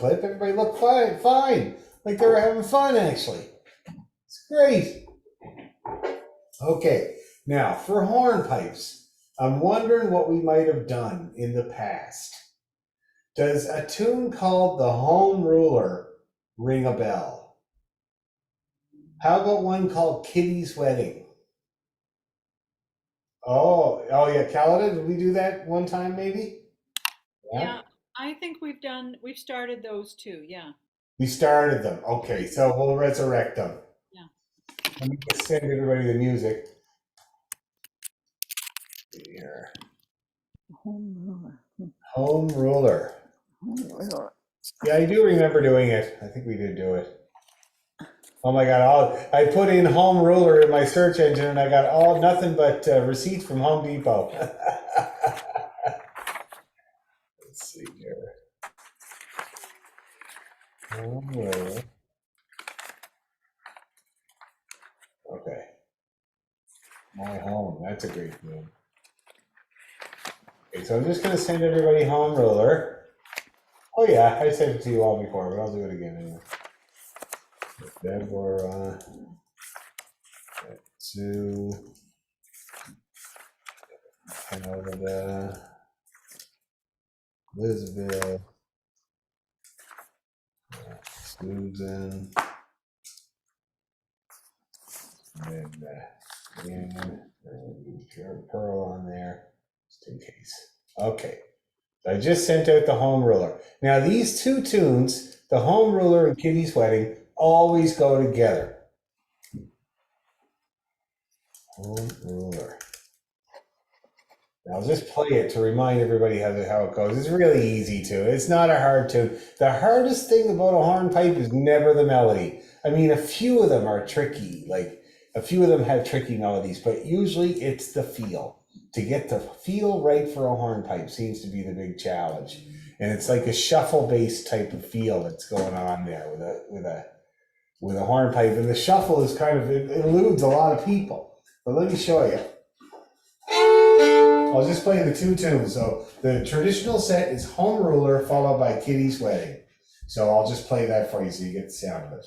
clip. Everybody looked fine. Like they were having fun, actually. It's great. Okay, now for hornpipes, I'm wondering what we might have done in the past. Does a tune called The Home Ruler ring a bell? How about one called Kitty's Wedding? Oh yeah, Calada, did we do that one time maybe? Yeah, I think we've started those too, yeah. We started them. Okay, so we'll resurrect them. Yeah. Let me just send everybody the music. Here. Home ruler. Home Ruler. Home ruler. Yeah, I do remember doing it. I think we did do it. Oh my God! I put in Home Ruler in my search engine, and I got nothing but receipts from Home Depot. Let's see here. Home Ruler. Okay. My Home. That's a great name. Okay, so I'm just going to send everybody Home Ruler. Oh yeah, I sent it to you all before, but I'll do it again anyway. Deborah, Sue, Canada, Elizabeth, Susan, and Pearl on there, just in case. Okay, so I just sent out the Home Ruler. Now these two tunes, the Home Ruler and Kitty's Wedding, always go together. Home Ruler. I'll just play it to remind everybody how it goes. It's really easy too. It's not a hard tune. The hardest thing about a hornpipe is never the melody. I mean, a few of them are tricky. Like a few of them have tricky melodies, but usually it's the feel. To get the feel right for a hornpipe seems to be the big challenge. And it's like a shuffle-based type of feel that's going on there with a hornpipe. And the shuffle is it eludes a lot of people. But let me show you. I'll just play the two tunes. So the traditional set is Home Ruler followed by Kitty's Wedding. So I'll just play that for you so you get the sound of it.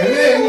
And then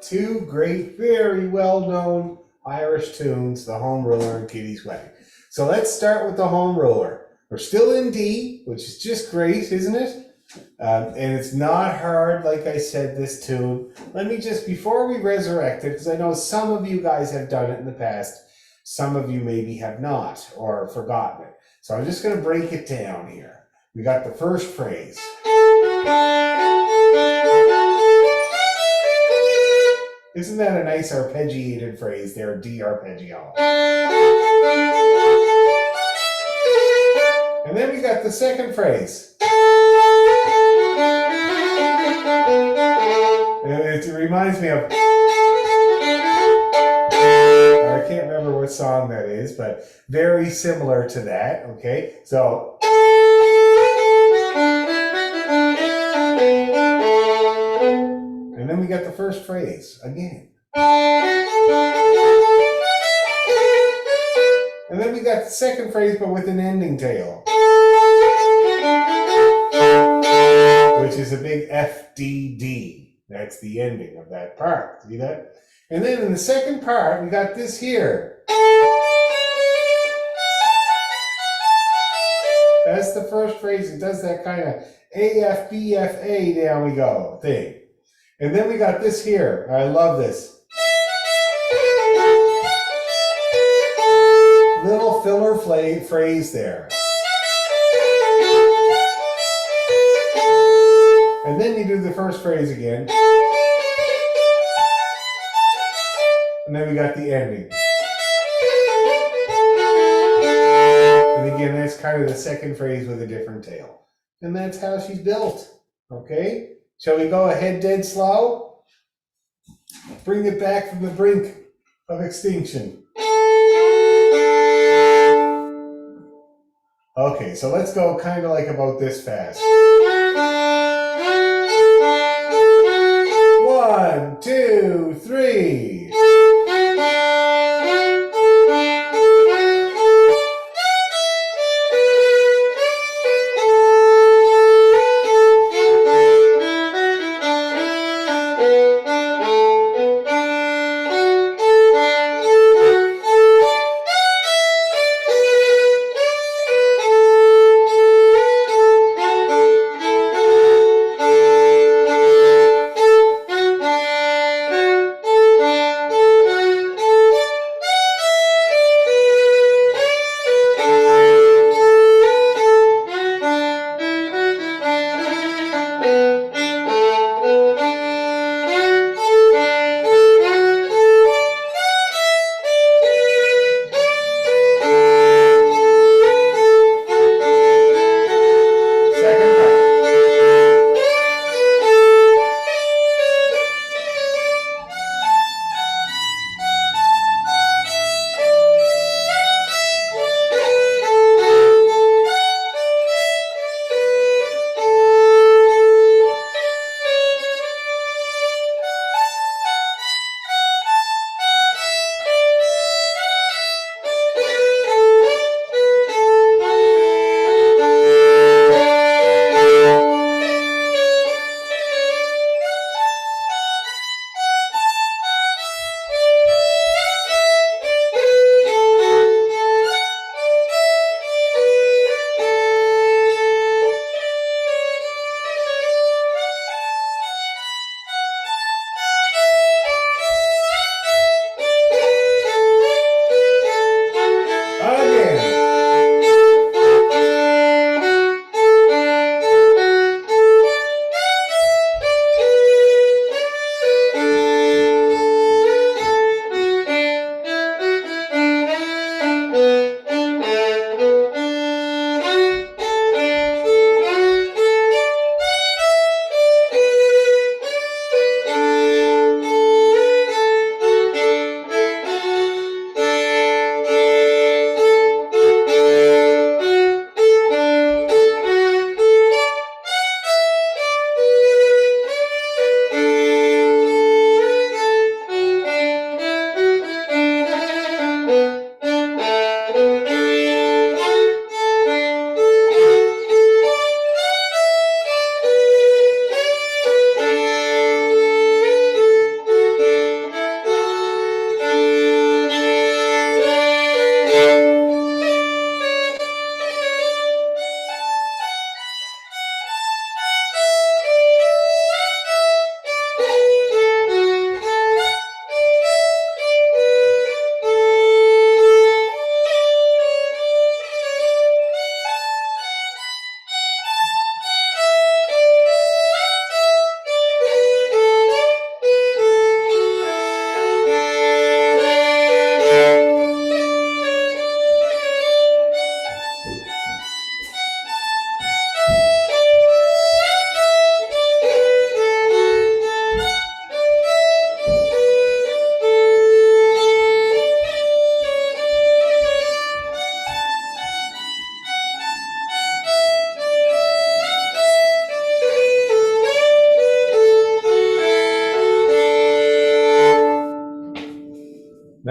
two great, very well-known Irish tunes, the Home Ruler and Kitty's Wedding. So let's start with the Home Ruler. We're still in D, which is just great, isn't it? And it's not hard, like I said, this tune. Let me just, before we resurrect it, because I know some of you guys have done it in the past, some of you maybe have not, or forgotten it. So I'm just going to break it down here. We got the first phrase. Isn't that a nice arpeggiated phrase there, D arpeggio? And then we got the second phrase. And it reminds me of our I can't remember what song that is, but very similar to that. Okay, so. And then we got the first phrase again. And then we got the second phrase, but with an ending tail, which is a big FDD. That's the ending of that part. See that? And then in the second part, we got this here. That's the first phrase. It does that kind of AFBFA, down we go thing. And then we got this here. I love this. Little filler phrase there. And then you do the first phrase again. And then we got the ending. And again, that's kind of the second phrase with a different tail. And that's how she's built. Okay? Shall we go ahead dead slow? Bring it back from the brink of extinction. Okay, so let's go kind of like about this fast. 1, 2, 3.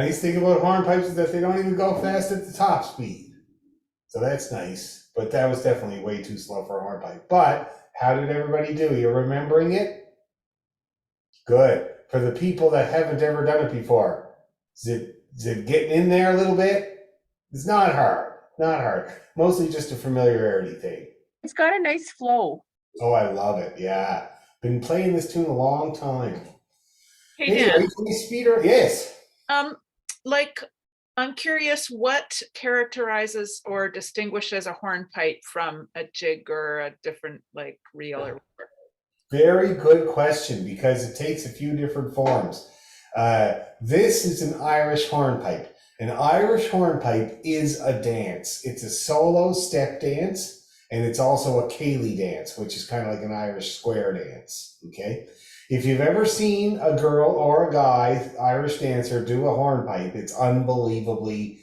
Nice thing about hornpipes is that they don't even go fast at the top speed. So that's nice. But that was definitely way too slow for a hornpipe. But how did everybody do? You're remembering it? Good. For the people that haven't ever done it before, is it getting in there a little bit? It's not hard. Not hard. Mostly just a familiarity thing. It's got a nice flow. Oh, I love it. Yeah. Been playing this tune a long time. Hey, Anyway, Dan, can we speed her? Yes. like, I'm curious what characterizes or distinguishes a hornpipe from a jig or a different like reel or whatever. Very good question because it takes a few different forms. This is an Irish hornpipe. An Irish hornpipe is a dance. It's a solo step dance, and it's also a Cayley dance, which is kind of like an Irish square dance. Okay? If you've ever seen a girl or a guy, Irish dancer, do a hornpipe, it's unbelievably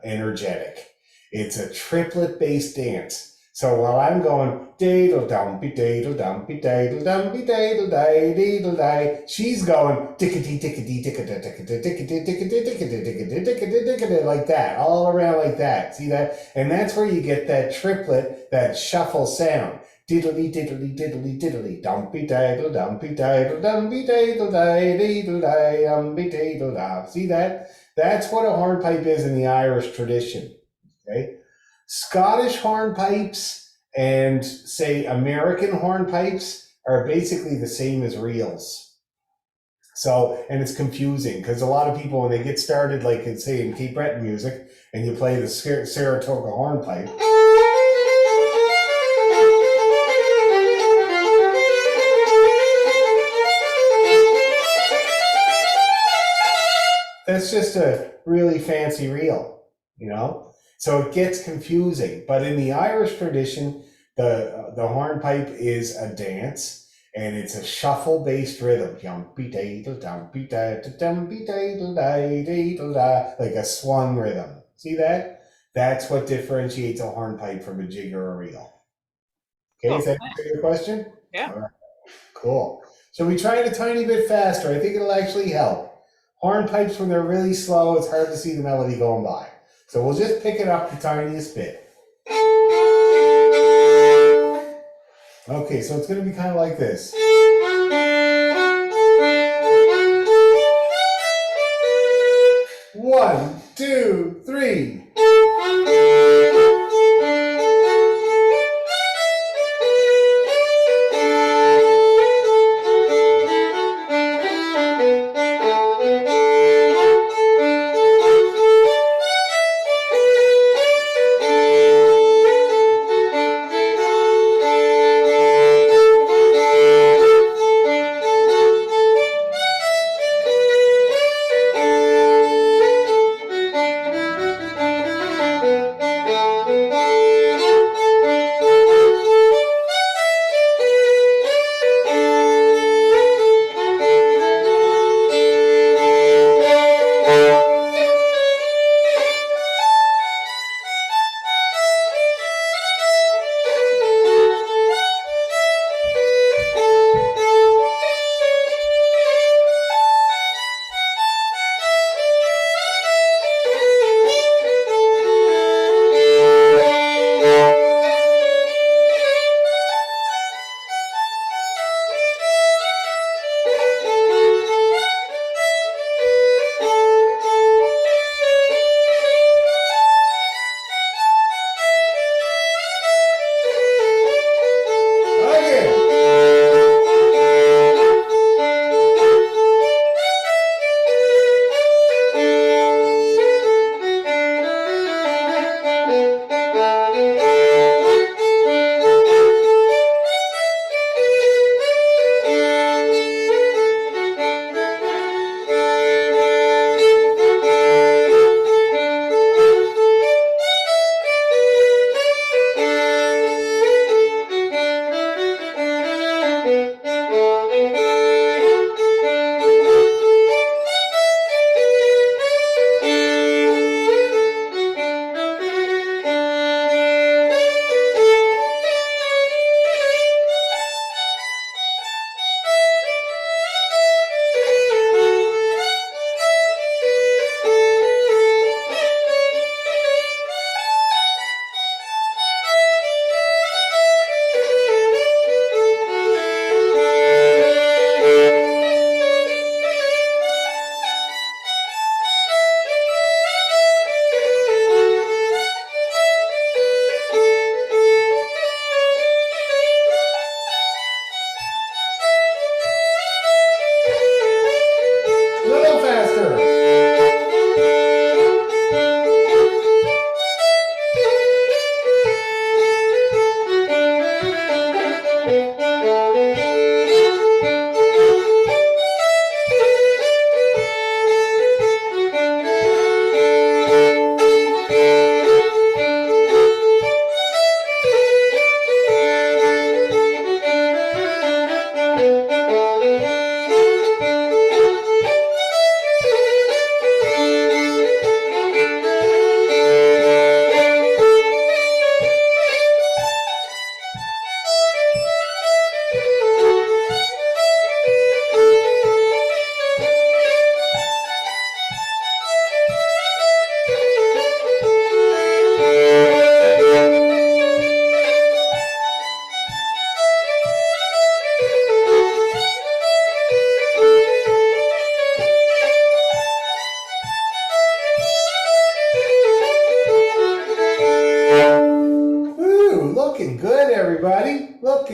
energetic. It's a triplet-based dance. So while I'm going daddle dumpy daddle dumpy daddle dumpy daddle day daddle day, she's going dickety dickety dickety dickety dickety dickety dickety dickety dickety dickety like that, all around like that. See that? And that's where you get that triplet, that shuffle sound. Diddly diddly diddly diddly dumpy daddle dumpy daddle dumpy daddle day daddle day dumpy daddle da. See that? That's what a hornpipe is in the Irish tradition. Okay. Scottish hornpipes and, say, American hornpipes are basically the same as reels. So, and it's confusing because a lot of people, when they get started, like say in Cape Breton music, and you play the Saratoga hornpipe, that's just a really fancy reel, you know? So it gets confusing. But in the Irish tradition, the hornpipe is a dance, and it's a shuffle-based rhythm. Dumpy daddle, dumpy daddle, dumpy daddle, daddle, da, like a swung rhythm. See that? That's what differentiates a hornpipe from a jig or a reel. Okay, is that your question? Yeah. All right. Cool. So we try it a tiny bit faster. I think it'll actually help. Hornpipes, when they're really slow, it's hard to see the melody going by. So we'll just pick it up the tiniest bit. Okay, so it's going to be kind of like this. 1, 2, 3.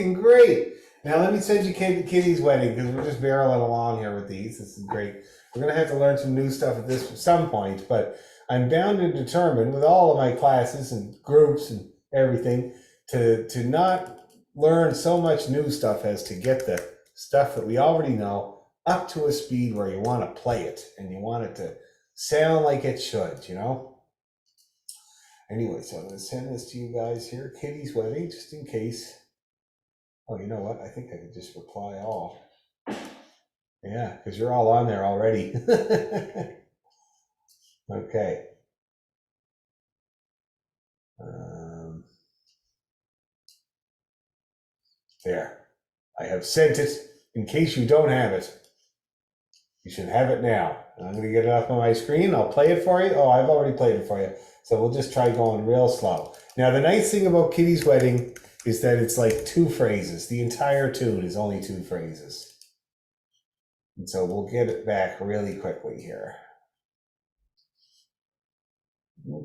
looking great. Now let me send you Kitty's wedding because we're just barreling along here with these. This is great. We're gonna have to learn some new stuff at some point, but I'm bound and determined with all of my classes and groups and everything to not learn so much new stuff as to get the stuff that we already know up to a speed where you want to play it and you want it to sound like it should, you know? Anyway, so I'm going to send this to you guys here, Kitty's wedding, just in case. Oh, you know what? I think I could just reply all. Yeah, because you're all on there already. Okay. There. I have sent it. In case you don't have it, you should have it now. And I'm going to get it up on my screen. I'll play it for you. Oh, I've already played it for you. So we'll just try going real slow. Now, the nice thing about Kitty's wedding is that it's like 2 phrases. The entire tune is only 2 phrases. And so we'll get it back really quickly here.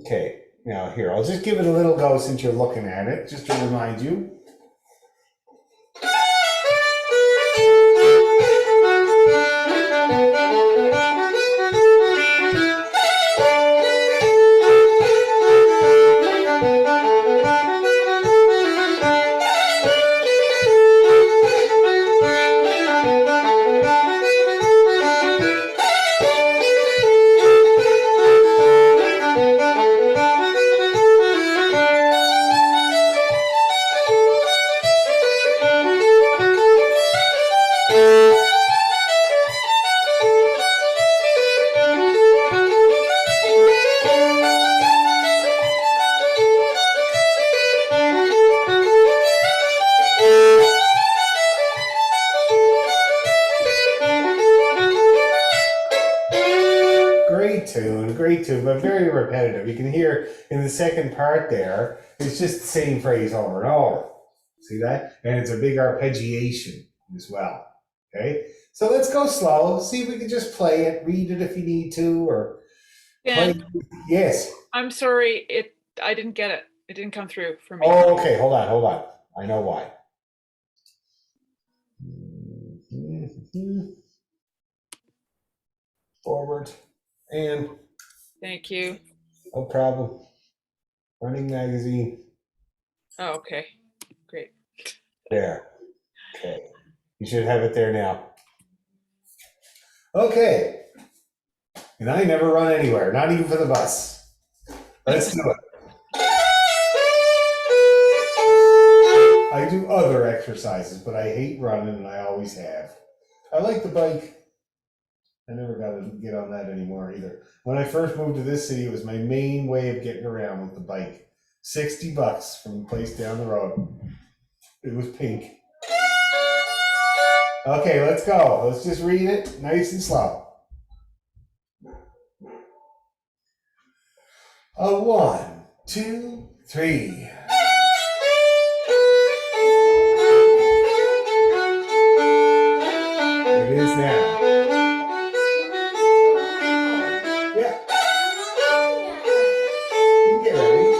Okay, now here, I'll just give it a little go since you're looking at it, just to remind you. Great tune, but very repetitive. You can hear in the second part there, it's just the same phrase over and over. See that? And it's a big arpeggiation as well. Okay? So let's go slow. See if we can just play it, read it if you need to, or play. Dan, Yes. I'm sorry, I didn't get it. It didn't come through for me. Oh, okay. Hold on. I know why. Forward. And Thank you. no problem. Running magazine. Oh, okay, great. There. Okay. You should have it there now. Okay. And I never run anywhere, not even for the bus. Let's do it. I do other exercises, but I hate running and I always have. I like the bike. I never got to get on that anymore either. When I first moved to this city, it was my main way of getting around with the bike. $60 from the place down the road. It was pink. Okay, let's go. Let's just read it nice and slow. A 1, 2, 3. It is now. Yeah. You can get ready.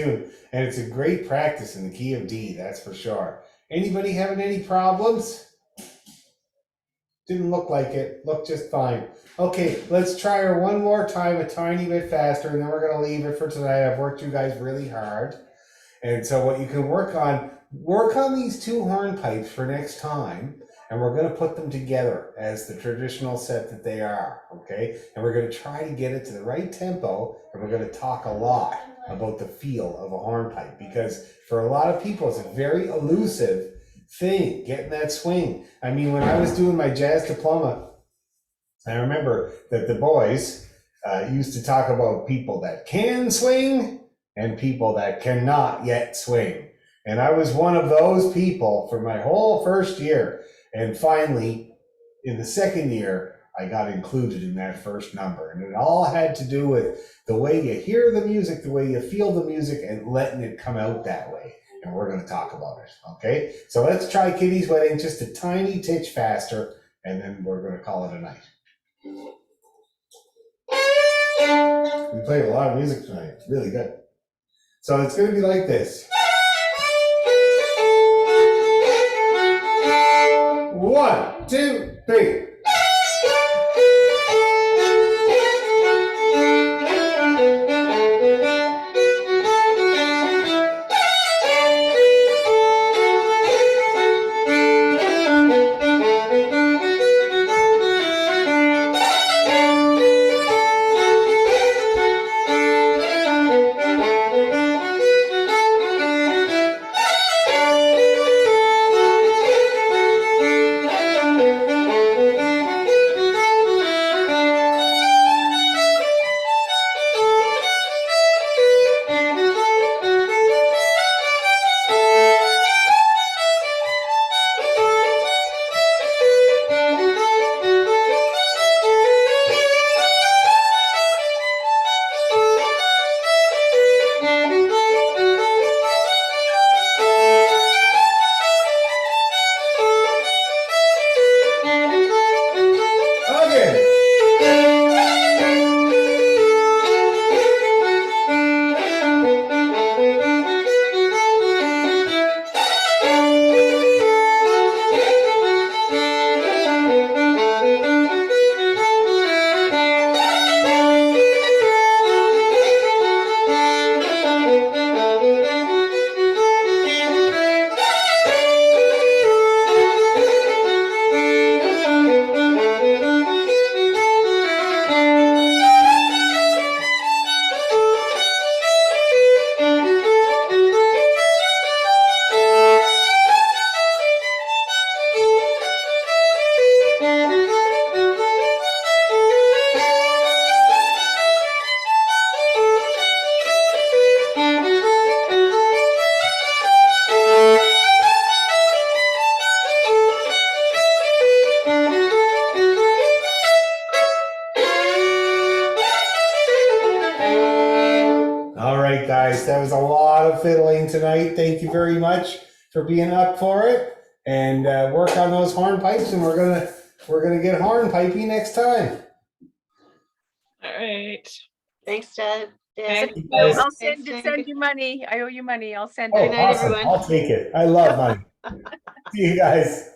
tune, and it's a great practice in the key of D, that's for sure. Anybody having any problems? Didn't look like it, looked just fine. Okay, let's try her one more time a tiny bit faster, and then we're gonna leave it for tonight. I've worked you guys really hard. And so what you can work on these two hornpipes for next time, and we're going to put them together as the traditional set that they are, okay? And we're going to try to get it to the right tempo, and we're going to talk a lot about the feel of a hornpipe, because for a lot of people, it's a very elusive thing, getting that swing. I mean, when I was doing my jazz diploma, I remember that the boys used to talk about people that can swing and people that cannot yet swing. And I was one of those people for my whole first year. And finally, in the second year, I got included in that first number. And it all had to do with the way you hear the music, the way you feel the music, and letting it come out that way. And we're going to talk about it, okay? So let's try Kitty's Wedding just a tiny titch faster, and then we're going to call it a night. We played a lot of music tonight. It's really good. So it's going to be like this. 1, 2, 3. Guys, that was a lot of fiddling tonight. Thank you very much for being up for it, and work on those hornpipes, and we're gonna get hornpipey next time. All right. Thanks, Dad. Thank you. Guys. I'll Thanks, send Sandy. you money. I owe you money. I'll send Oh, it. night, awesome. everyone. I'll take it. I love money. See you guys.